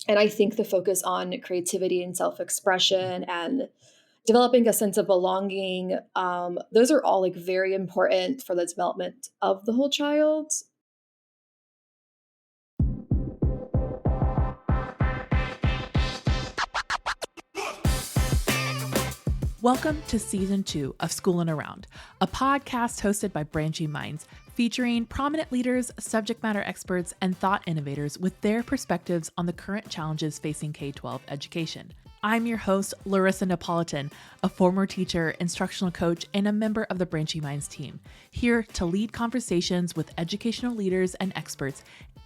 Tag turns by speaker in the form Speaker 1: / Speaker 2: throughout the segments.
Speaker 1: And I think the focus on creativity and self-expression and developing a sense of belonging, those are all like very important for the development of the whole child.
Speaker 2: Welcome to Season 2 of School and Around, a podcast hosted by Branching Minds, featuring prominent leaders, subject matter experts, and thought innovators with their perspectives on the current challenges facing K-12 education. I'm your host, Larissa Napolitan, a former teacher, instructional coach, and a member of the Branching Minds team, here to lead conversations with educational leaders and experts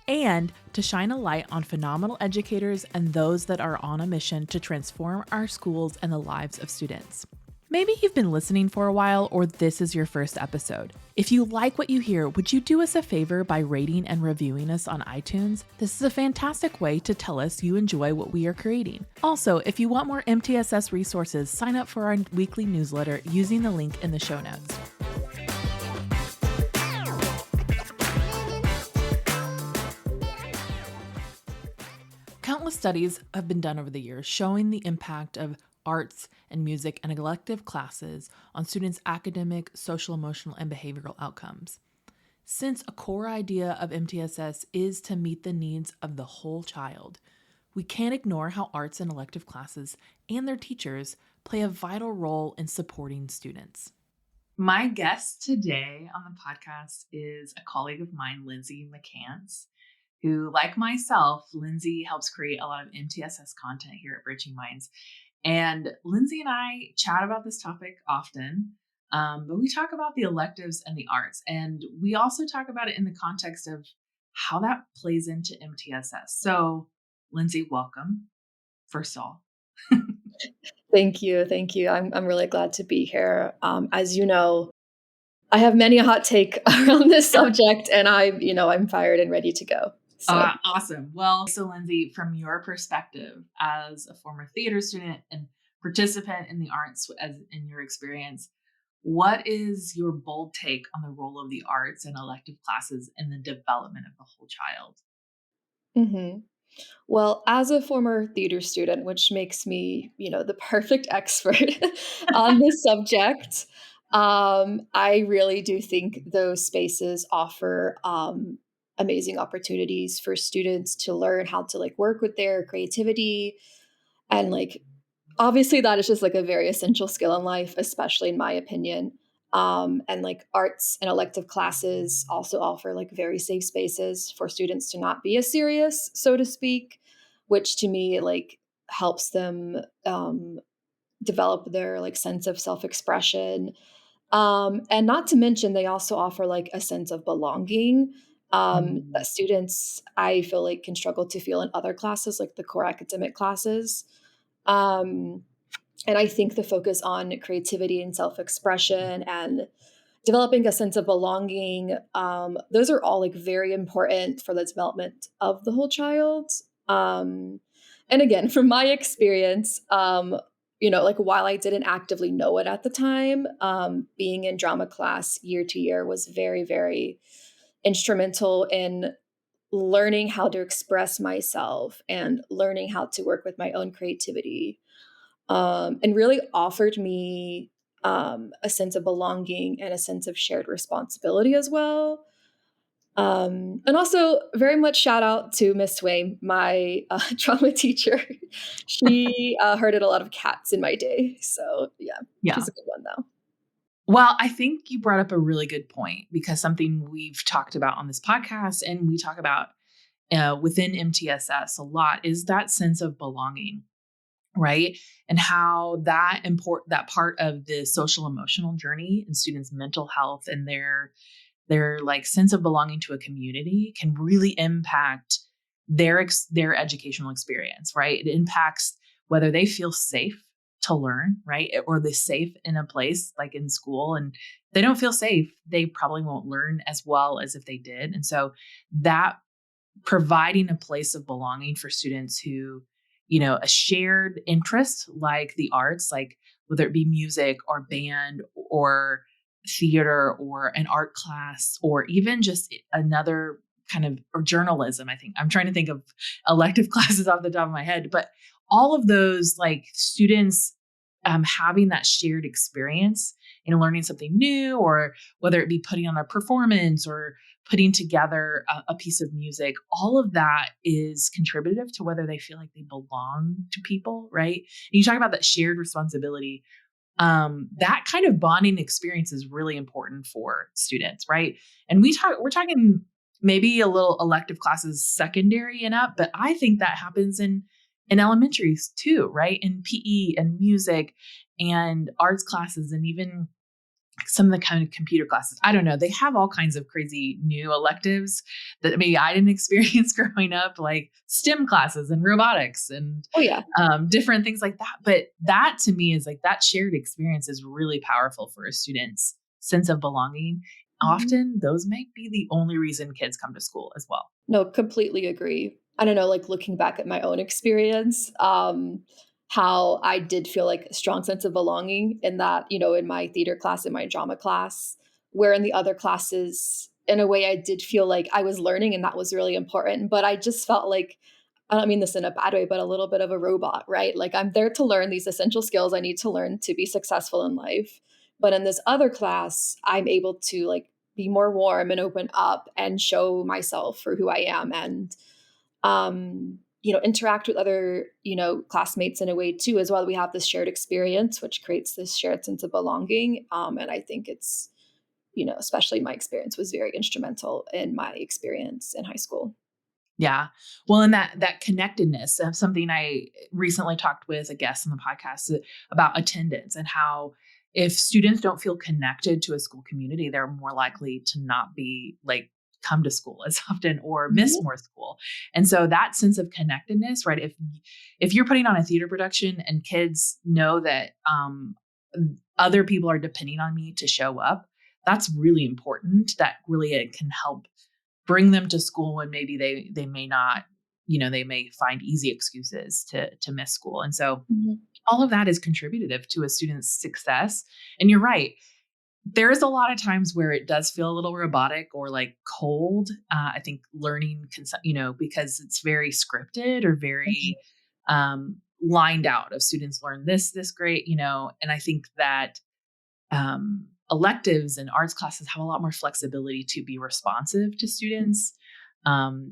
Speaker 2: and to shine a light on phenomenal educators and those that are on a mission to transform our schools and the lives of students. Maybe you've been listening for a while, or this is your first episode. If you like what you hear, would you do us a favor by rating and reviewing us on iTunes? This is a fantastic way to tell us you enjoy what we are creating. Also, if you want more MTSS resources, sign up for our weekly newsletter using the link in the show notes. Countless studies have been done over the years showing the impact of arts and music and elective classes on students' academic, social, emotional, and behavioral outcomes. Since a core idea of MTSS is to meet the needs of the whole child, we can't ignore how arts and elective classes and their teachers play a vital role in supporting students. My guest today on the podcast is a colleague of mine, Lindsay McCants, who, like myself, Lindsay helps create a lot of MTSS content here at Branching Minds. And Lindsay and I chat about this topic often, but we talk about the electives and the arts. And we also talk about it in the context of how that plays into MTSS. So, Lindsay, welcome, first of all.
Speaker 1: Thank you. Thank you. I'm really glad to be here. As you know, I have many a hot take around this subject, and I'm fired and ready to go. So.
Speaker 2: Awesome. Well, so Lindsay, from your perspective as a former theater student and participant in the arts, as in your experience, what is your bold take on the role of the arts and elective classes in the development of the whole child?
Speaker 1: Mm-hmm. Well, as a former theater student, which makes me, the perfect expert on this subject, I really do think those spaces offer amazing opportunities for students to learn how to like work with their creativity. And like, obviously, that is just like a very essential skill in life, especially in my opinion. And like arts and elective classes also offer like very safe spaces for students to not be as serious, so to speak, which to me like helps them develop their like sense of self-expression. And not to mention, they also offer like a sense of belonging that students I feel like can struggle to feel in other classes, like the core academic classes. Um, and I think the focus on creativity and self-expression and developing a sense of belonging, those are all like very important for the development of the whole child. Um, and again, from my experience, like while I didn't actively know it at the time, being in drama class year to year was very, very instrumental in learning how to express myself and learning how to work with my own creativity, and really offered me a sense of belonging and a sense of shared responsibility as well. And also, very much shout out to Miss Swain, my drama teacher. She herded a lot of cats in my day. So, yeah, she's a good one, though.
Speaker 2: Well, I think you brought up a really good point, because something we've talked about on this podcast and we talk about within MTSS a lot is that sense of belonging, right? And how that part of the social emotional journey and students' mental health and their like sense of belonging to a community can really impact their educational experience, right? It impacts whether they feel safe to learn, right? Or they're safe in a place like in school. And if they don't feel safe, they probably won't learn as well as if they did. And so that providing a place of belonging for students who, a shared interest like the arts, like whether it be music or band or theater or an art class or even just another kind of, or journalism, I think. I'm trying to think of elective classes off the top of my head, but all of those, like, students having that shared experience in learning something new, or whether it be putting on a performance or putting together a piece of music, all of that is contributive to whether they feel like they belong to people, right? And you talk about that shared responsibility. That kind of bonding experience is really important for students, right? And we're talking maybe a little elective classes secondary and up, but I think that happens in elementaries too, right? In PE and music and arts classes, and even some of the kind of computer classes. I don't know. They have all kinds of crazy new electives that maybe I didn't experience growing up, like STEM classes and robotics and
Speaker 1: Oh, yeah.
Speaker 2: different things like that. But that to me is like, that shared experience is really powerful for a student's sense of belonging.
Speaker 1: Mhm.
Speaker 2: Often those might be the only reason kids come to school as well.
Speaker 1: No, completely agree. I don't know, like, looking back at my own experience, how I did feel, like, a strong sense of belonging in that, in my theater class, in my drama class, where in the other classes, in a way, I did feel like I was learning and that was really important, but I just felt like I don't mean this in a bad way, but a little bit of a robot, right? Like, I'm there to learn these essential skills I need to learn to be successful in life, but in this other class, I'm able to, like, be more warm and open up and show myself for who I am and interact with other, classmates in a way too, as well. We have this shared experience, which creates this shared sense of belonging. And I think it's, especially my experience was very instrumental in my experience in high school.
Speaker 2: Yeah. Well, and that connectedness of something I recently talked with a guest on the podcast about attendance, and how if students don't feel connected to a school community, they're more likely to not be like come to school as often or miss
Speaker 1: Mhm.
Speaker 2: more school. And so that sense of connectedness, right? If you're putting on a theater production and kids know that other people are depending on me to show up, that's really important. That really it can help bring them to school when maybe they may not, they may find easy excuses to miss school. And so
Speaker 1: Mhm.
Speaker 2: all of that is contributive to a student's success. And you're right, there's a lot of times where it does feel a little robotic or like cold. I think learning can, because it's very scripted or very
Speaker 1: Mhm.
Speaker 2: lined out, of students learn this great, and I think that electives and arts classes have a lot more flexibility to be responsive to students'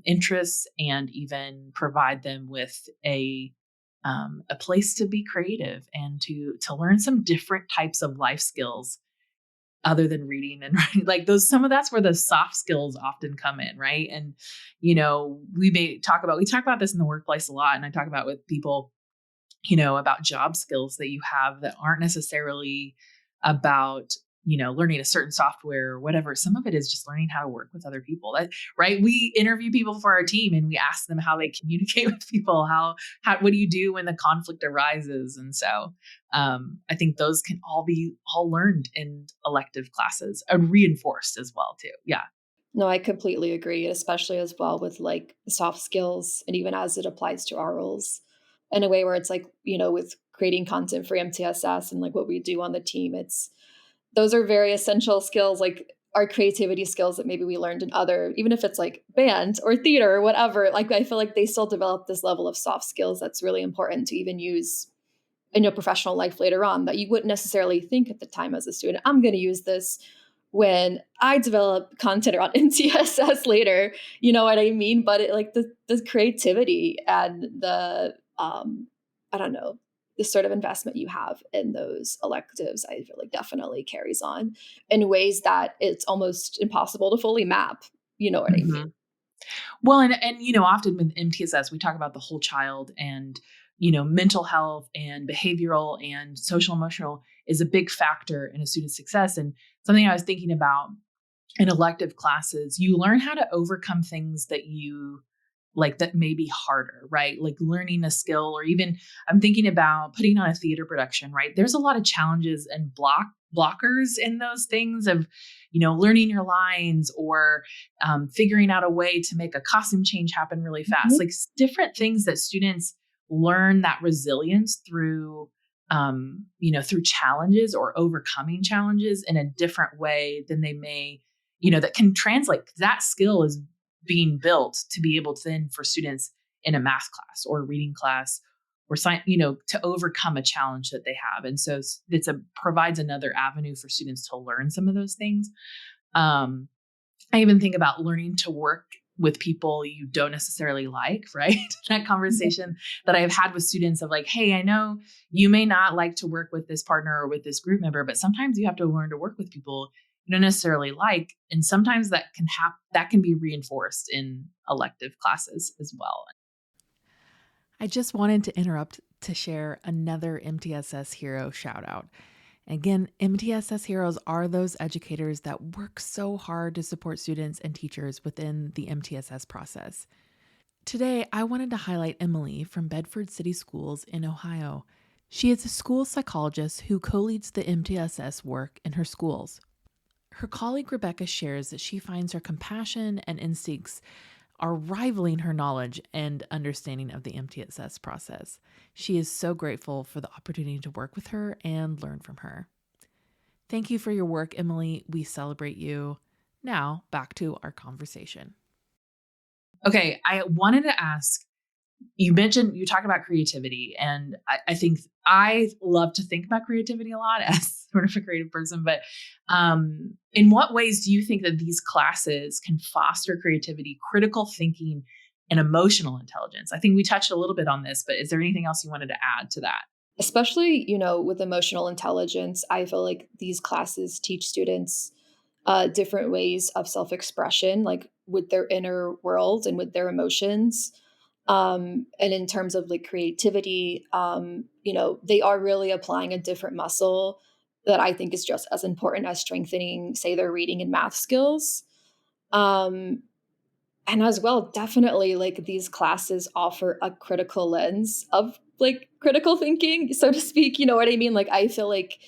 Speaker 2: interests, and even provide them with a place to be creative and to learn some different types of life skills other than reading and writing. Like those, some of that's where the soft skills often come in, right? And we talk about this in the workplace a lot, and I talk about with people, about job skills that you have that aren't necessarily about, learning a certain software or whatever. Some of it is just learning how to work with other people. That, right? We interview people for our team and we ask them how they communicate with people. What do you do when the conflict arises? And so I think those can all be all learned in elective classes and reinforced as well too. Yeah.
Speaker 1: No, I completely agree, especially as well with like soft skills and even as it applies to our roles in a way where it's like, with creating content for MTSS and like what we do on the team, it's those are very essential skills, like our creativity skills that maybe we learned in other, even if it's like band or theater or whatever, like I feel like they still develop this level of soft skills that's really important to even use in your professional life later on that you wouldn't necessarily think at the time as a student. I'm going to use this when I develop content around MTSS later, you know what I mean? But it, like the creativity and the I don't know, the sort of investment you have in those electives, I feel like definitely carries on in ways that it's almost impossible to fully map. You know what I mean?
Speaker 2: Mhm. Well, and often with MTSS, we talk about the whole child, and mental health and behavioral and social emotional is a big factor in a student's success. And something I was thinking about in elective classes, you learn how to overcome things that you like that may be harder, right? Like learning a skill, or even I'm thinking about putting on a theater production, right? There's a lot of challenges and blockers in those things of, learning your lines, or figuring out a way to make a costume change happen really fast.
Speaker 1: Mhm.
Speaker 2: Like different things that students learn that resilience through, through challenges or overcoming challenges in a different way than they may, that can translate. That skill is being built to be able to then for students in a math class or a reading class or science, to overcome a challenge that they have. And so provides another avenue for students to learn some of those things. I even think about learning to work with people you don't necessarily like, right? That conversation that I've had with students of like, hey, I know you may not like to work with this partner or with this group member, but sometimes you have to learn to work with people you don't necessarily like. And sometimes that can be reinforced in elective classes as well. I just wanted to interrupt to share another MTSS hero shout out. Again, MTSS heroes are those educators that work so hard to support students and teachers within the MTSS process. Today, I wanted to highlight Emily from Bedford City Schools in Ohio. She is a school psychologist who co-leads the MTSS work in her schools. Her colleague Rebecca shares that she finds her compassion and instincts are rivaling her knowledge and understanding of the MTSS process. She is so grateful for the opportunity to work with her and learn from her. Thank you for your work, Emily. We celebrate you. Now, back to our conversation. Okay, I wanted to ask, you talk about creativity, and I think I love to think about creativity a lot as sort of a creative person, but in what ways do you think that these classes can foster creativity, critical thinking, and emotional intelligence? I think we touched a little bit on this, but is there anything else you wanted to add to that?
Speaker 1: Especially, with emotional intelligence, I feel like these classes teach students different ways of self-expression, like with their inner world and with their emotions. And in terms of like creativity, they are really applying a different muscle that I think is just as important as strengthening, say, their reading and math skills. Um, and as well, definitely like these classes offer a critical lens of like critical thinking, so to speak. You know what I mean? Like I feel like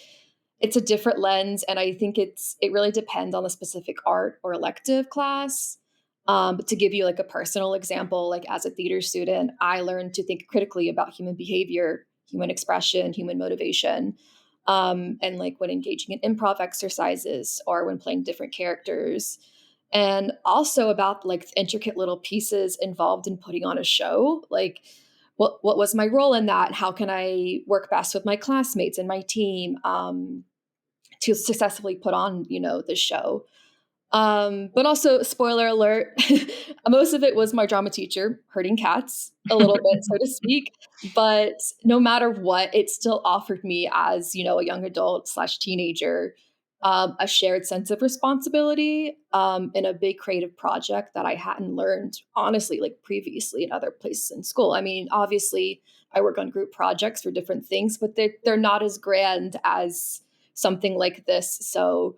Speaker 1: it's a different lens, and I think it really depends on the specific art or elective class. But to give you like a personal example, like as a theater student, I learned to think critically about human behavior, human expression, human motivation, and like when engaging in improv exercises or when playing different characters, and also about like the intricate little pieces involved in putting on a show, like what was my role in that? How can I work best with my classmates and my team to successfully put on, the show? But also, spoiler alert, most of it was my drama teacher hurting cats a little bit, so to speak. But no matter what, it still offered me as, a young adult slash teenager, a shared sense of responsibility in a big creative project that I hadn't learned, honestly, like previously in other places in school. I mean, obviously, I work on group projects for different things, but they're not as grand as something like this. So,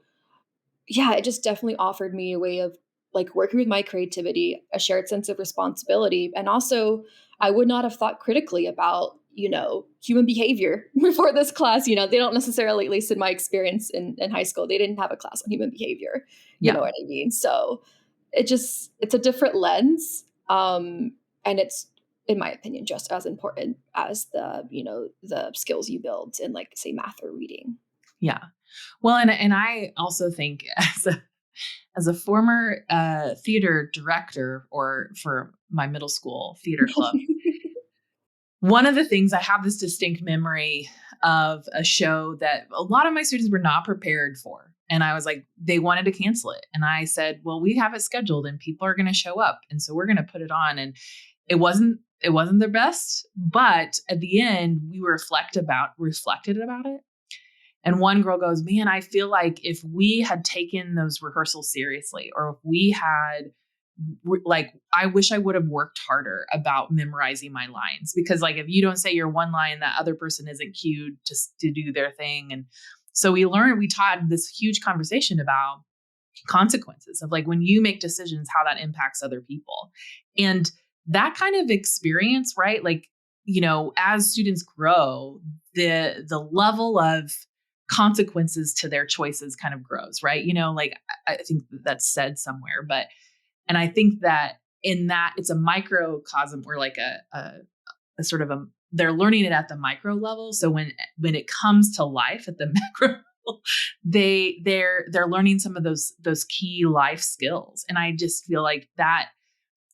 Speaker 1: yeah, it just definitely offered me a way of like working with my creativity, a shared sense of responsibility. And also, I would not have thought critically about, human behavior before this class. They don't necessarily, at least in my experience in high school, they didn't have a class on human behavior. You
Speaker 2: Yeah.
Speaker 1: know what I mean? So it's a different lens. And it's, in my opinion, just as important as the skills you build in like, say, math or reading.
Speaker 2: Yeah. Well, and I also think as a former theater director or for my middle school theater club, one of the things I have this distinct memory of a show that a lot of my students were not prepared for. And I was like, they wanted to cancel it. And I said, well, we have it scheduled and people are going to show up. And so we're going to put it on. And it wasn't their best, but at the end we reflected about it. And one girl goes, man, I feel like if we had taken those rehearsals seriously, or if we had, like, I wish I would have worked harder about memorizing my lines, because like, if you don't say your one line, that other person isn't cued to do their thing. And so we taught this huge conversation about consequences of like, when you make decisions, how that impacts other people. And that kind of experience, right? Like, as students grow, the level of consequences to their choices kind of grows, right? Like I think that's said somewhere, and I think that in that it's a microcosm, or like a sort of they're learning it at the micro level. So when it comes to life at the macro level, they're learning some of those key life skills. And I just feel like that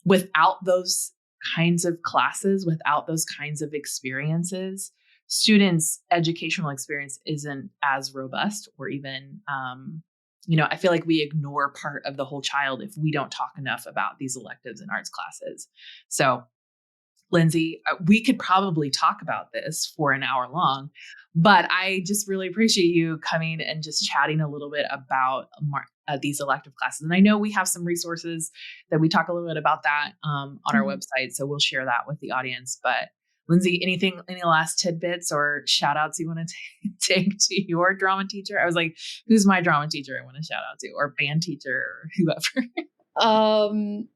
Speaker 2: without those kinds of classes, without those kinds of experiences, students' educational experience isn't as robust or even, I feel like we ignore part of the whole child if we don't talk enough about these electives and arts classes. So, Lindsay, we could probably talk about this for an hour long, but I just really appreciate you coming and just chatting a little bit about these elective classes. And I know we have some resources that we talk a little bit about that on our
Speaker 1: Mhm.
Speaker 2: website. So we'll share that with the audience. But Lindsay, any last tidbits or shout outs you want to take to your drama teacher? I was like, who's my drama teacher I want to shout out to, or band teacher or whoever?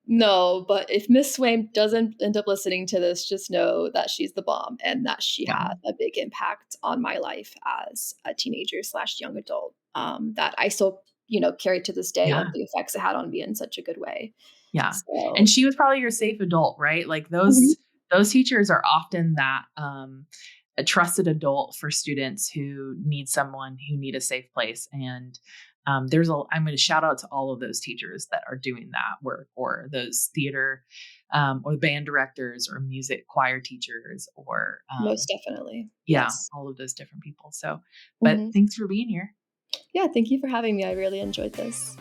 Speaker 1: No, but if Miss Swain doesn't end up listening to this, just know that she's the bomb and that she
Speaker 2: Yeah.
Speaker 1: had a big impact on my life as a teenager slash young adult, that I still, carry to this day
Speaker 2: Yeah.
Speaker 1: of the effects it had on me in such a good way.
Speaker 2: Yeah. And
Speaker 1: So
Speaker 2: she was probably your safe adult, right? Like
Speaker 1: Mhm.
Speaker 2: those teachers are often that a trusted adult for students who need someone who need a safe place. And I'm going to shout out to all of those teachers that are doing that work, or those theater or band directors or music choir teachers, or
Speaker 1: Most definitely.
Speaker 2: yeah,
Speaker 1: Yes.
Speaker 2: all of those different people. So, but
Speaker 1: Mhm.
Speaker 2: thanks for being here.
Speaker 1: Yeah, thank you for having me. I really enjoyed this.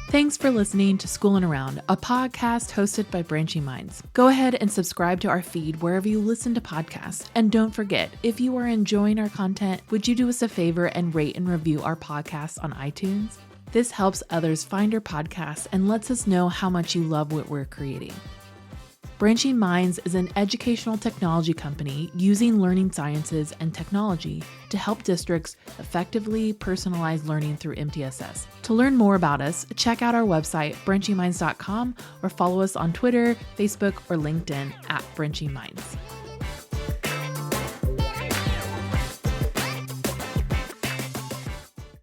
Speaker 2: Thanks for listening to School and Around, a podcast hosted by Branching Minds. Go ahead and subscribe to our feed wherever you listen to podcasts. And don't forget, if you are enjoying our content, would you do us a favor and rate and review our podcast on iTunes? This helps others find our podcast and lets us know how much you love what we're creating. Branching Minds is an educational technology company using learning sciences and technology to help districts effectively personalize learning through MTSS. To learn more about us, check out our website, branchingminds.com, or follow us on Twitter, Facebook, or LinkedIn at Branching Minds.